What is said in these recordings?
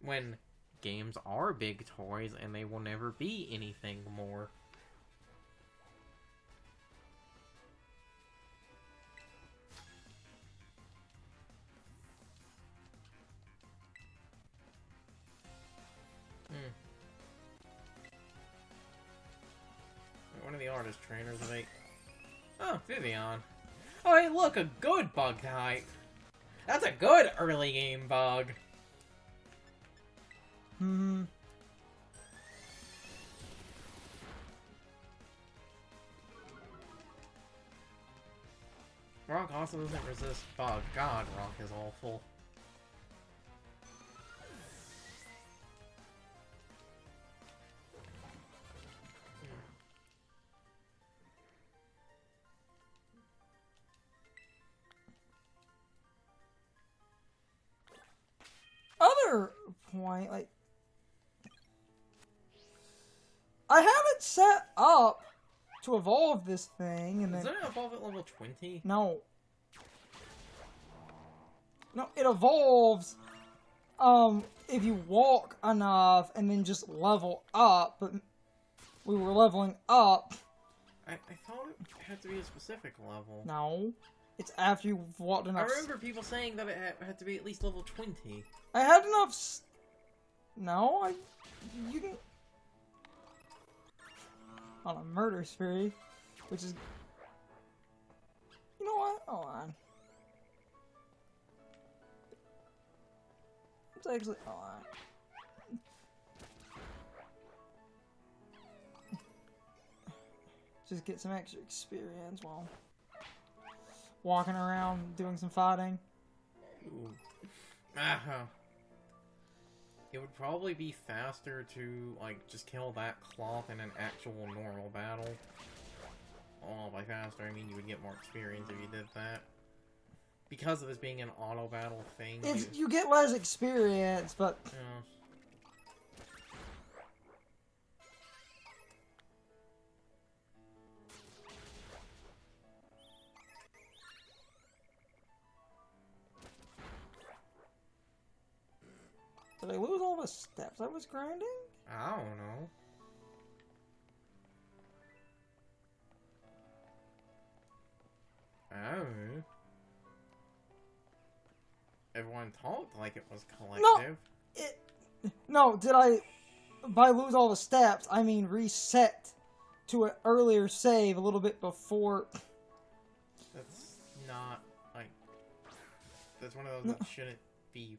when games are big toys and they will never be anything more. One of the artist trainers of eight. Oh, Vivian. Oh, hey, look, a good bug type. That's a good early game bug. Rock also doesn't resist bug. God, Rock is awful. Other point, like, I have it set up to evolve this thing, and then... Does it evolve at level 20? No. No, it evolves, if you walk enough and then just level up, but we were leveling up. I thought it had to be a specific level. No. It's after you've walked enough. I remember people saying that it had to be at least level 20. I had enough No, you can... On a murder spree, which is... You know what? Hold on. It's actually... Hold on. Just get some extra experience while walking around doing some fighting. Ooh. It would probably be faster to, like, just kill that cloth in an actual normal battle. Oh, by faster, I mean you would get more experience if you did that. Because of this being an auto battle thing. You get less experience, but... Yeah. Did I lose all the steps I was grinding? I don't know. Oh. Everyone talked like it was collective. No, did I... By lose all the steps, I mean reset to an earlier save a little bit before... That's not, like... That's one of those that shouldn't be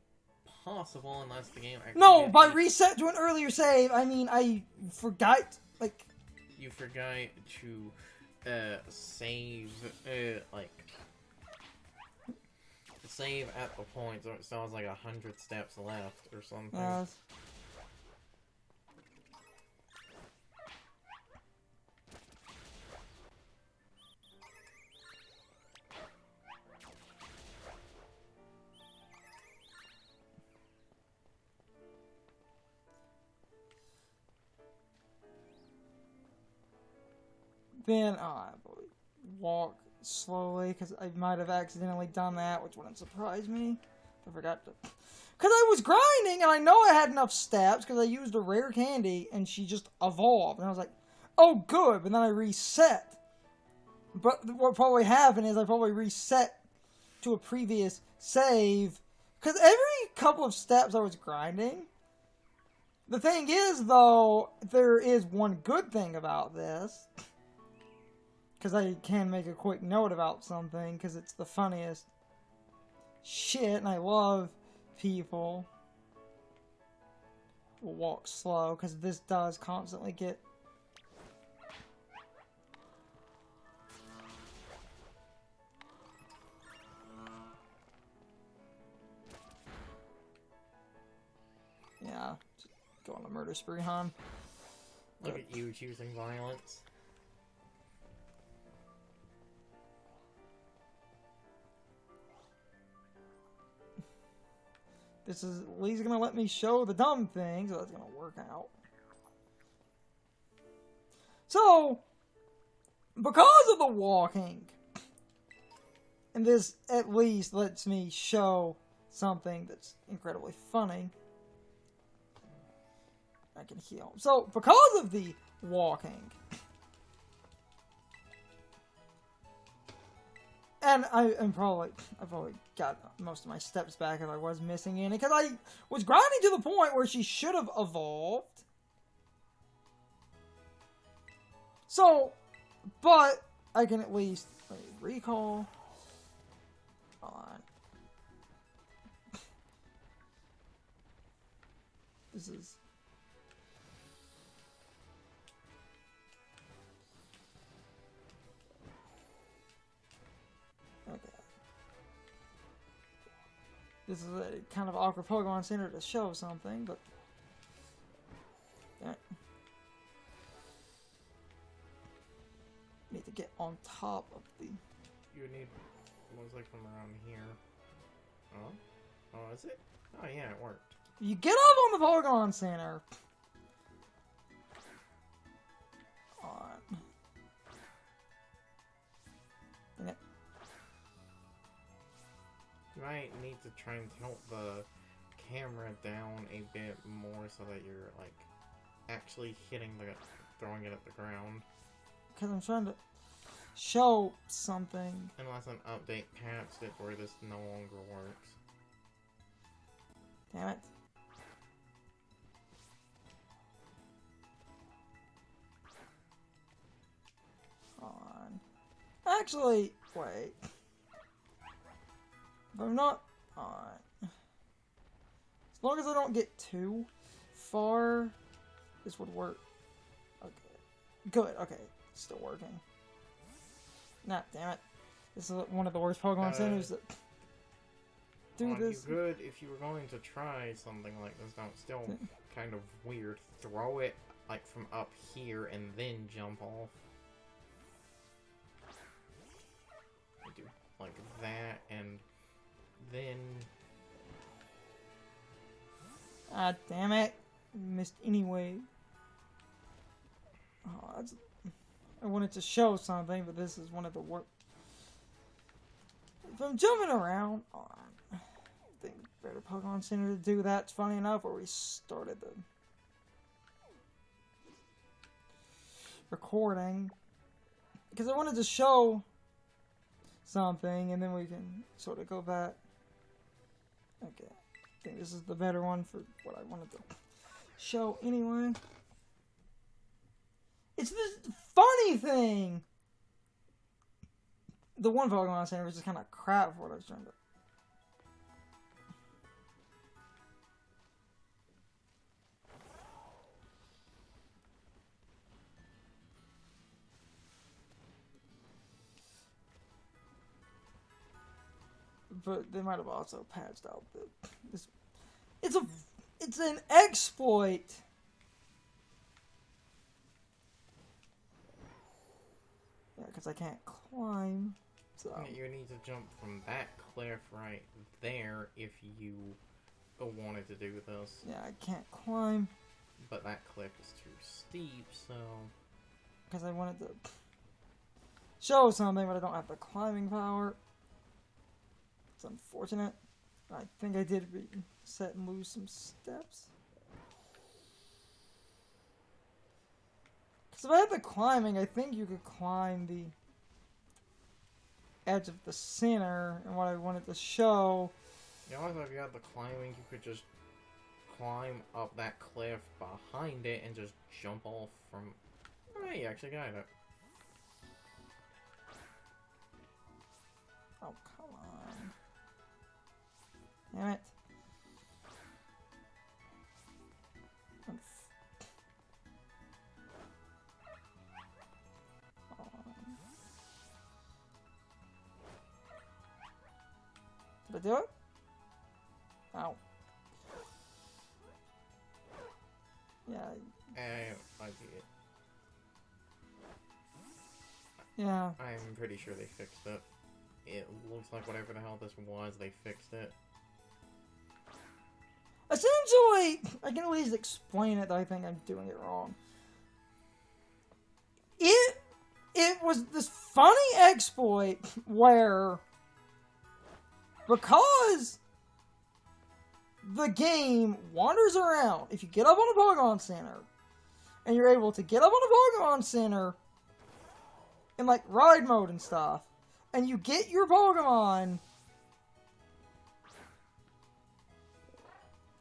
possible unless the game actually... No, by reset to an earlier save, I mean I forgot, like... You forgot to, save, like... Save at the point, so it still has like 100 steps left or something. Then, I walk slowly, because I might have accidentally done that, which wouldn't surprise me. I forgot to... Because I was grinding, and I know I had enough steps, because I used a rare candy, and she just evolved. And I was like, oh, good, but then I reset. But what probably happened is I probably reset to a previous save, because every couple of steps I was grinding. The thing is, though, there is one good thing about this. Because I can make a quick note about something, because it's the funniest shit, and I love people who walk slow, because this does constantly get... Yeah, just go on a murder spree, hon. Look at you choosing violence. This is at least gonna let me show the dumb thing, so that's gonna work out. So, because of the walking, and this at least lets me show something that's incredibly funny, I can heal. So, because of the walking... And I've probably got most of my steps back if I was missing any, because I was grinding to the point where she should have evolved. So, but I can at least recall on. This is. Okay. This is a kind of awkward Pokemon Center to show something, but... Damn it. Need to get on top of the... You would need... looks like from around here. Oh? Oh, is it? Oh, yeah, it worked. You get up on the Pokemon Center! On. Dang it. You might need to try and tilt the camera down a bit more so that you're, like, actually hitting the... throwing it at the ground. Because I'm trying to show something. Unless an update patched it where this no longer works. Damn it. On. Actually, wait. If I'm not on. As long as I don't get too far, this would work. Okay. Good, okay. Still working. Nah, damn it. This is one of the worst Pokemon centers that do this. You could, if you were going to try something like this, now it's still kind of weird. Throw it, like, from up here and then jump off. Do, like, that, and then... Ah, damn it. Missed anyway. Oh, that's... I wanted to show something, but this is one of the worst. If I'm jumping around, I think better Pokemon Center to do that. It's funny enough where we started the recording, because I wanted to show something, and then we can sort of go back. Okay, I think this is the better one for what I wanted to show anyway. It's this funny thing! The one Pokemon Center was just kind of crap for what I was trying to... But they might have also patched out this... It's an exploit! Yeah, because I can't climb, so... You need to jump from that cliff right there if you wanted to do this. Yeah, I can't climb. But that cliff is too steep, so... Because I wanted to show something, but I don't have the climbing power. It's unfortunate. I think I did reset and lose some steps. So if I had the climbing, I think you could climb the edge of the center, and what I wanted to show... Yeah, also if you had the climbing, you could just climb up that cliff behind it and just jump off from... Oh, you actually got it. Oh, come on. Damn it. Did I do it? Ow. Yeah. I did it. Yeah. I'm pretty sure they fixed it. It looks like whatever the hell this was, they fixed it. Essentially, I can at least explain it, that I think I'm doing it wrong. It was this funny exploit where... Because the game wanders around. If you get up on a Pokemon Center, and you're able to get up on a Pokemon Center in, like, ride mode and stuff, and you get your Pokemon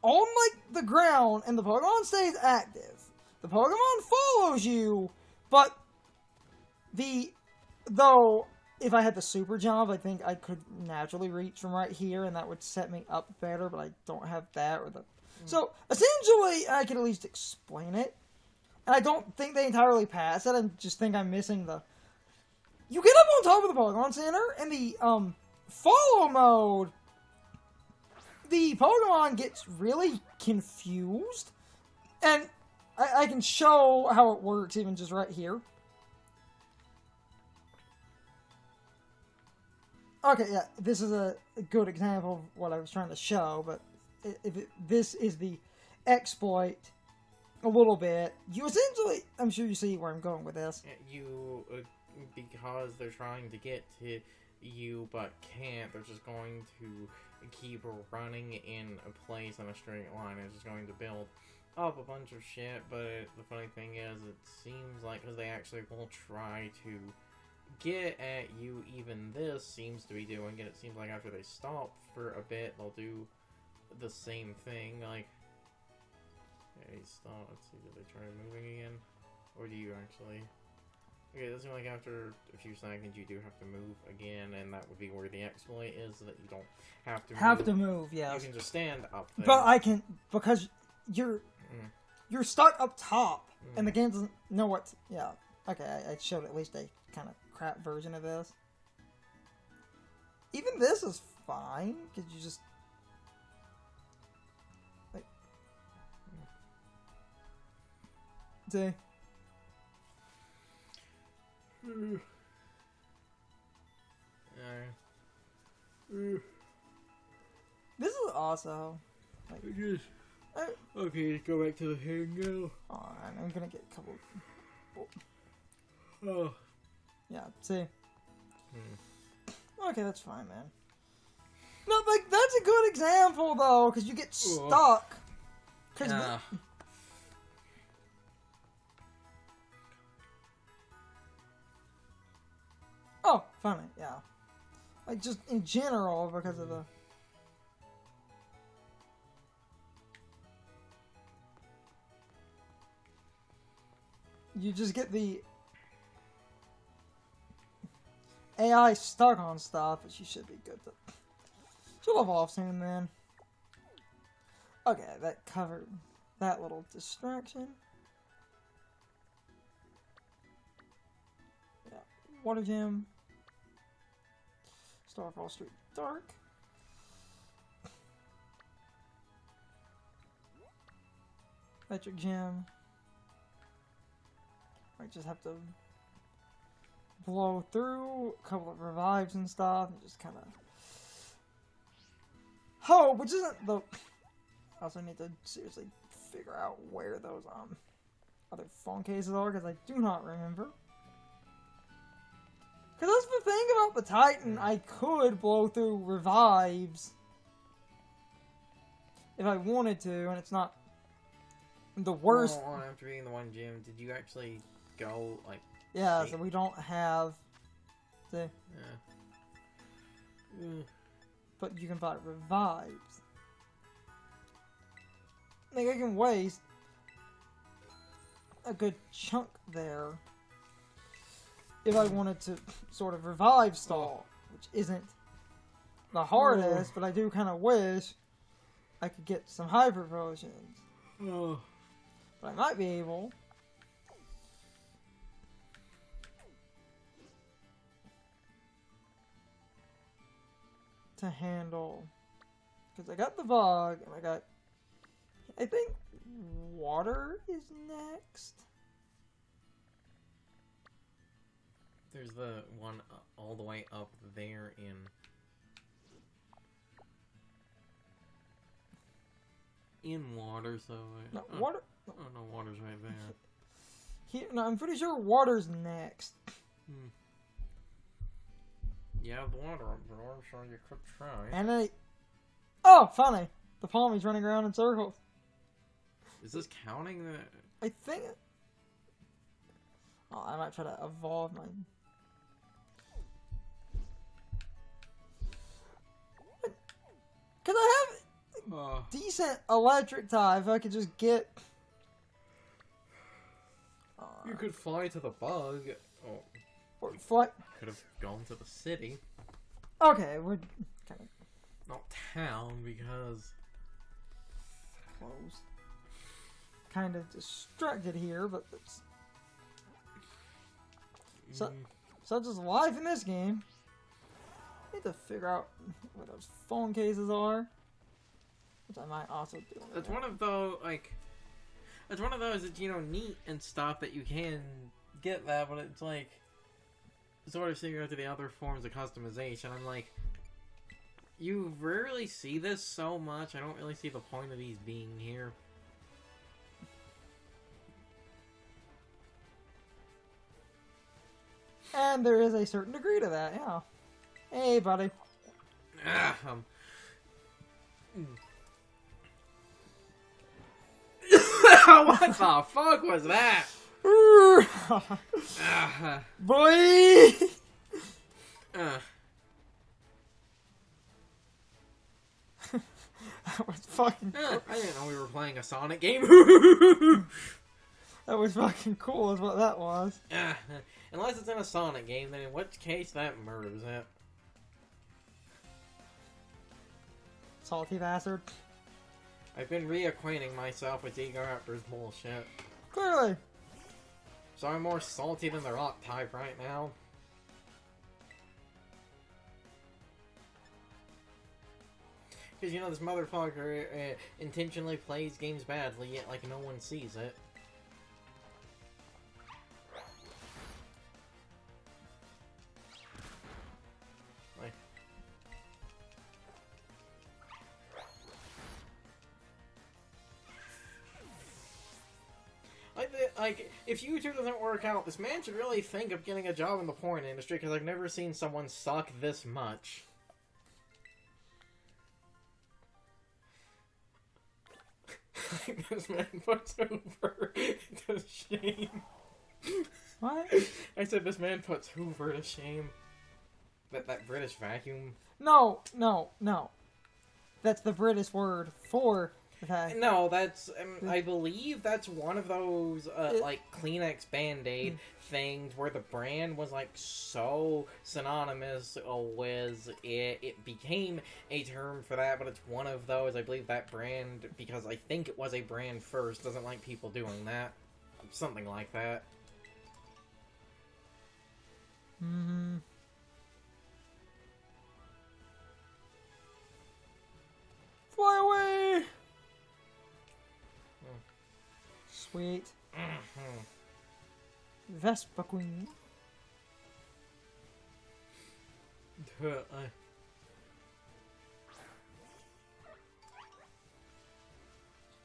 on, like, the ground, and the Pokemon stays active. The Pokemon follows you, but though, if I had the super jump, I think I could naturally reach from right here, and that would set me up better, but I don't have that, or the... So, essentially, I can at least explain it. And I don't think they entirely pass it, I just think I'm missing the... You get up on top of the Pokemon Center, and the, follow mode, the Pokemon gets really confused, and I can show how it works even just right here. Okay, yeah, this is a good example of what I was trying to show, but this is the exploit a little bit. You essentially, I'm sure you see where I'm going with this. You, because they're trying to get to you but can't, they're just going to keep running in a place in a straight line. It's just going to build up a bunch of shit, but the funny thing is, it seems like, because they actually will try to get at you, even this seems to be doing it. It seems like after they stop for a bit, they'll do the same thing, like... Okay, stop. Let's see, did they try moving again? Or do you actually... Okay, it doesn't seem like after a few seconds you do have to move again, and that would be where the exploit is, so that you don't have to move. Yes. You can just stand up there. But I can, because you're stuck up top, and the game doesn't know what... Yeah, okay, I showed at least a kind of crap version of this. Even this is fine, because you just... Like... See? This is also... Like, okay, go back to the hangout. Alright, I'm gonna get a couple... Oh. Yeah, see? Okay, that's fine, man. No, like, that's a good example, though, because you get stuck. Cause oh, funny, yeah. Like, just in general, because of the... You just get the... AI stuck on stuff, but she should be good to... She'll have off soon, man. Okay, that covered that little distraction. Yeah, Water Gym. Starfall Street Dark. Electric Gym. Might just have to blow through a couple of revives and stuff and just kind of hope, which isn't the... I also need to seriously figure out where those other phone cases are, because I do not remember. Because that's the thing about the Titan, I could blow through revives if I wanted to, and it's not the worst. Well, after being the one gym, did you actually go, like... Yeah, so we don't have the... Yeah. But you can buy revives. Like, I can waste a good chunk there if I wanted to sort of revive stall, which isn't the hardest, but I do kind of wish I could get some hyper potions. But I might be able. To handle, because I got the bug and I think water is next. There's the one all the way up there in water, so no, water. Oh no, water's right there. Here, no, I'm pretty sure water's next. Yeah, the water up there, so you could try. And oh, funny. The Palmy's running around in circles. Is this counting the... I think... Oh, I might try to evolve my... Cause I have decent electric type. If I could just get... You could fly to the bug. Oh. Or fly... Could have gone to the city. Okay, we're... kind of... Not town, because... Close. Kind of distracted here, but it's... Such is life in this game. Need to figure out what those phone cases are. Which I might also do. It's one of those, like... It's one of those that's, you know, neat and stuff that you can get that, but it's like... Sort of similar to the other forms of customization. I'm like... You rarely see this so much. I don't really see the point of these being here. And there is a certain degree to that, yeah. Hey, buddy. What the fuck was that? Boy! That was fucking cool. I didn't know we were playing a Sonic game. That was fucking cool is what that was. Unless it's in a Sonic game, then in which case that murders it. Salty bastard. I've been reacquainting myself with Raptor's bullshit. Clearly. So I'm more salty than the rock type right now. Because, you know, this motherfucker intentionally plays games badly, yet, like, no one sees it. Like, if YouTube doesn't work out, this man should really think of getting a job in the porn industry, because I've never seen someone suck this much. This man puts Hoover to shame. What? I said this man puts Hoover to shame. That British vacuum. No. That's the British word for vacuum. No, that's, I believe that's one of those, like, Kleenex Band-Aid things where the brand was, like, so synonymous with it. It became a term for that, but it's one of those. I believe that brand, because I think it was a brand first, doesn't like people doing that. Something like that. Mm-hmm. Fly away! Sweet. Vespa Queen. I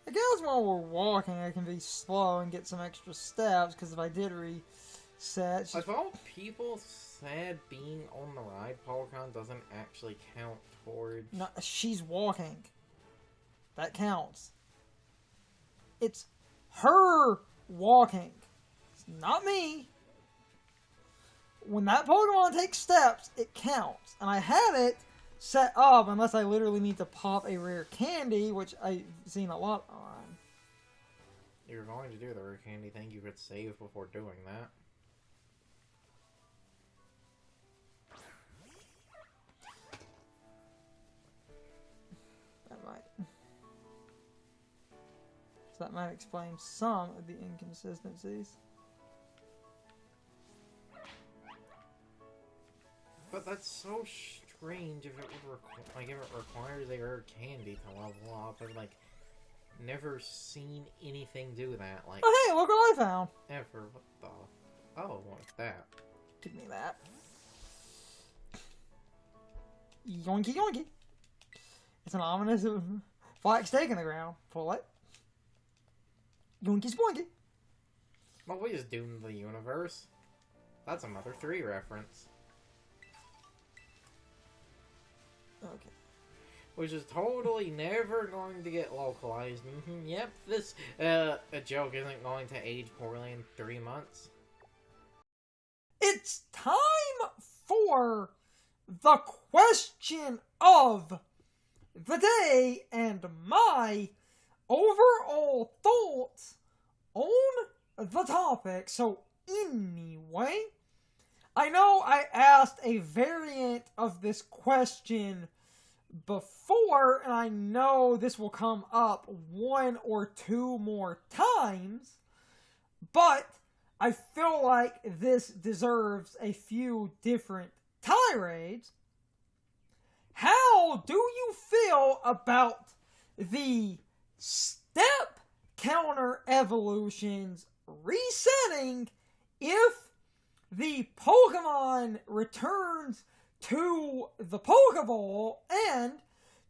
guess while we're walking I can be slow and get some extra steps, because if I did reset... I thought people said being on the ride Pokémon doesn't actually count towards... No, she's walking. That counts. It's her walking. It's not me. When that Pokemon takes steps, it counts. And I have it set up, unless I literally need to pop a rare candy, which I've seen a lot on. If you're going to do the rare candy thing, you could save before doing that. That might... So that might explain some of the inconsistencies. But that's so strange if it would if it requires a rare candy to level up. I've like never seen anything do that. Like, Oh hey, look what I found! ever. What the? Oh, what's that? Give me that. Yoinky yoinky! It's an ominous black stake in the ground. Pull it. Yoinky spoinky! Well, we just doomed the universe. That's a Mother 3 reference. Okay. which is totally never going to get localized. Yep, this a joke isn't going to age poorly in 3 months. It's time for the question of the day and my overall thoughts on the topic. So anyway, I know I asked a variant of this question before, and I know this will come up 1 or 2 more times, but I feel like this deserves a few different tirades. How do you feel about the step counter evolutions resetting if the Pokemon returns to the Pokeball? And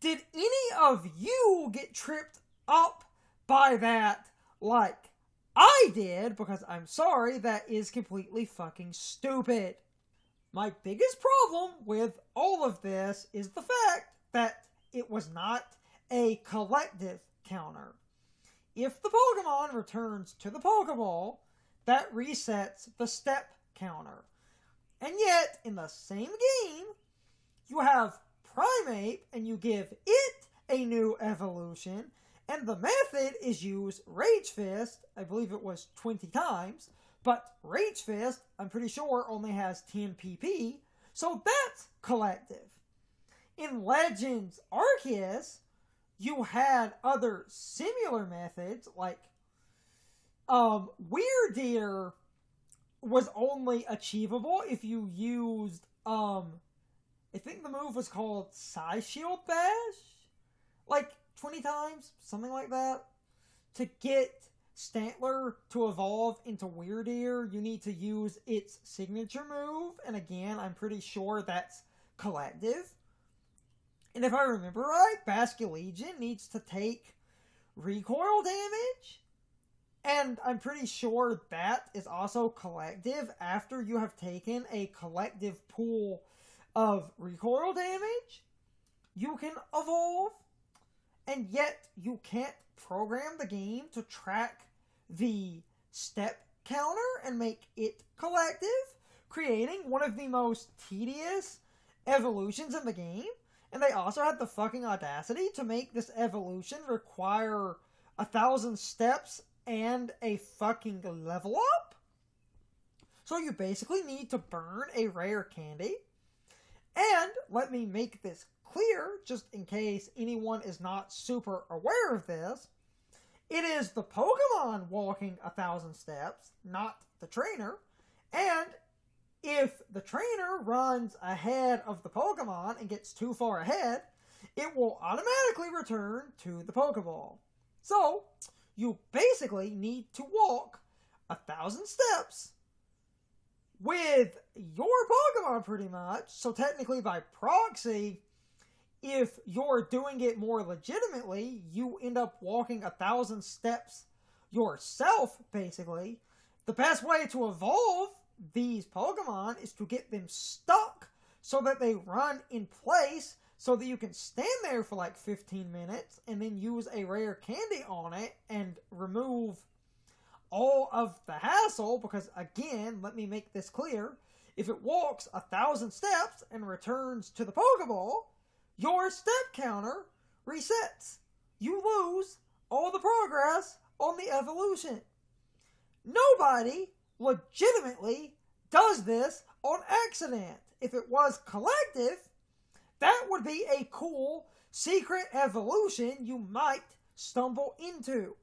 did any of you get tripped up by that like I did? Because I'm sorry, that is completely fucking stupid. My biggest problem with all of this is the fact that it was not a collective counter. If the Pokemon returns to the Pokeball, that resets the step counter. And yet, in the same game, you have Primeape and you give it a new evolution, and the method is use Rage Fist. I believe it was 20 times. But Rage Fist, I'm pretty sure, only has 10 PP, so that's collective. In Legends Arceus, you had other similar methods, like Weirdeer was only achievable if you used, I think the move was called Psyshield Bash? Like 20 times, something like that. To get Stantler to evolve into Weirdeer, you need to use its signature move, and again, I'm pretty sure that's collective. And if I remember right, Basculegion needs to take recoil damage, and I'm pretty sure that is also collective after you have taken a collective pool of recoil damage. You can evolve, and yet you can't program the game to track the step counter and make it collective, creating one of the most tedious evolutions in the game. And they also had the fucking audacity to make this evolution require 1,000 steps and a fucking level up. So you basically need to burn a rare candy. And let me make this clear, just in case anyone is not super aware of this, it is the Pokemon walking 1,000 steps, not the trainer. And if the trainer runs ahead of the Pokemon and gets too far ahead, it will automatically return to the Pokeball. So, you basically need to walk 1,000 steps with your Pokemon pretty much. So technically by proxy, if you're doing it more legitimately, you end up walking 1,000 steps yourself, basically. The best way to evolve these Pokemon is to get them stuck so that they run in place so that you can stand there for like 15 minutes and then use a rare candy on it and remove all of the hassle. Because again, let me make this clear, if it walks 1,000 steps and returns to the Pokeball, your step counter resets. You lose all the progress on the evolution. Nobody legitimately does this on accident. If it was collective, that would be a cool secret evolution you might stumble into.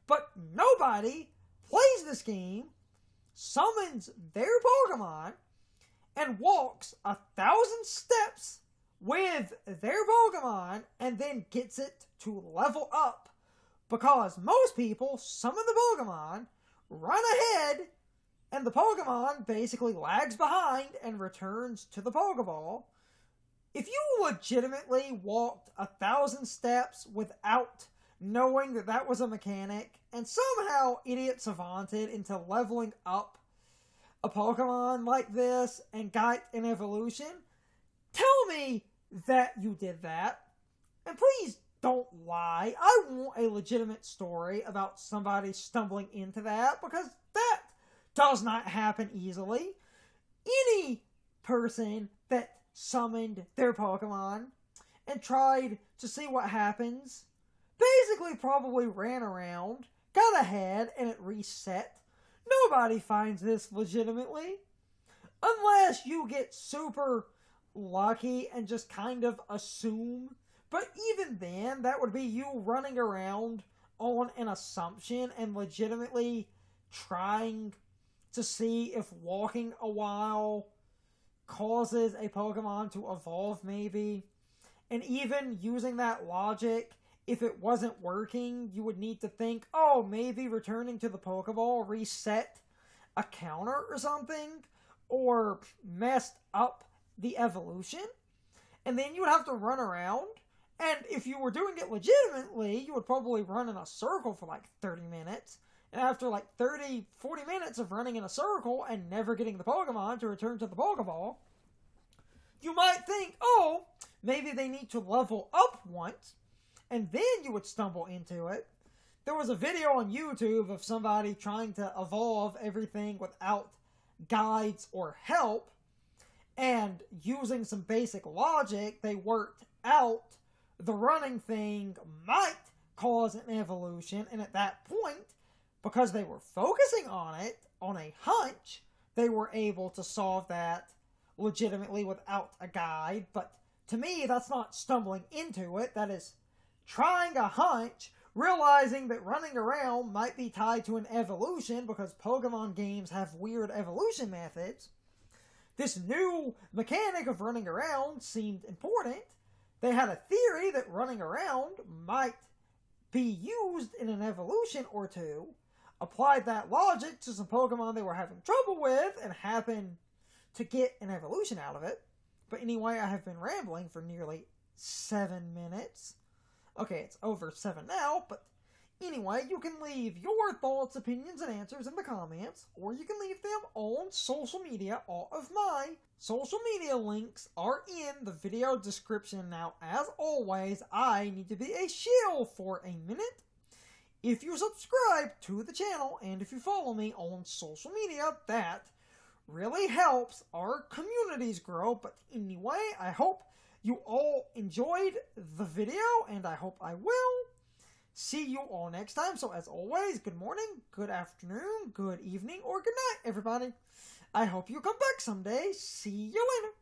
But nobody plays this game, summons their Pokemon, and walks 1,000 steps with their Pokemon and then gets it to level up. Because most people summon the Pokemon, run ahead, and the Pokemon basically lags behind and returns to the Pokeball. If you legitimately walked 1,000 steps without knowing that that was a mechanic, and somehow idiot savanted into leveling up a Pokemon like this and got an evolution, tell me that you did that. And please don't lie. I want a legitimate story about somebody stumbling into that, because that does not happen easily. Any person that summoned their Pokemon and tried to see what happens basically probably ran around, got ahead, and it reset. Nobody finds this legitimately. Unless you get super lucky and just kind of assume. But even then, that would be you running around on an assumption and legitimately trying to see if walking a while causes a Pokemon to evolve, maybe. And even using that logic, if it wasn't working, you would need to think, oh, maybe returning to the Pokeball reset a counter or something, or messed up the evolution. And then you would have to run around. And if you were doing it legitimately, you would probably run in a circle for like 30 minutes. And after like 30, 40 minutes of running in a circle and never getting the Pokemon to return to the Pokeball, you might think, oh, maybe they need to level up once, and then you would stumble into it. There was a video on YouTube of somebody trying to evolve everything without guides or help, and using some basic logic, they worked out the running thing might cause an evolution, and at that point, because they were focusing on it, on a hunch, they were able to solve that legitimately without a guide. But to me, that's not stumbling into it. That is trying a hunch, realizing that running around might be tied to an evolution, because Pokemon games have weird evolution methods. This new mechanic of running around seemed important. They had a theory that running around might be used in an evolution or two, applied that logic to some Pokemon they were having trouble with, and happened to get an evolution out of it. But anyway, I have been rambling for nearly 7 minutes. Okay, it's over 7 now, but anyway, you can leave your thoughts, opinions, and answers in the comments, or you can leave them on social media. All of my social media links are in the video description. Now, as always, I need to be a shill for a minute. If you subscribe to the channel, and if you follow me on social media, that really helps our communities grow. But anyway, I hope you all enjoyed the video, and I hope I will see you all next time. So as always, good morning, good afternoon, good evening, or good night, everybody. I hope you come back someday. See you later.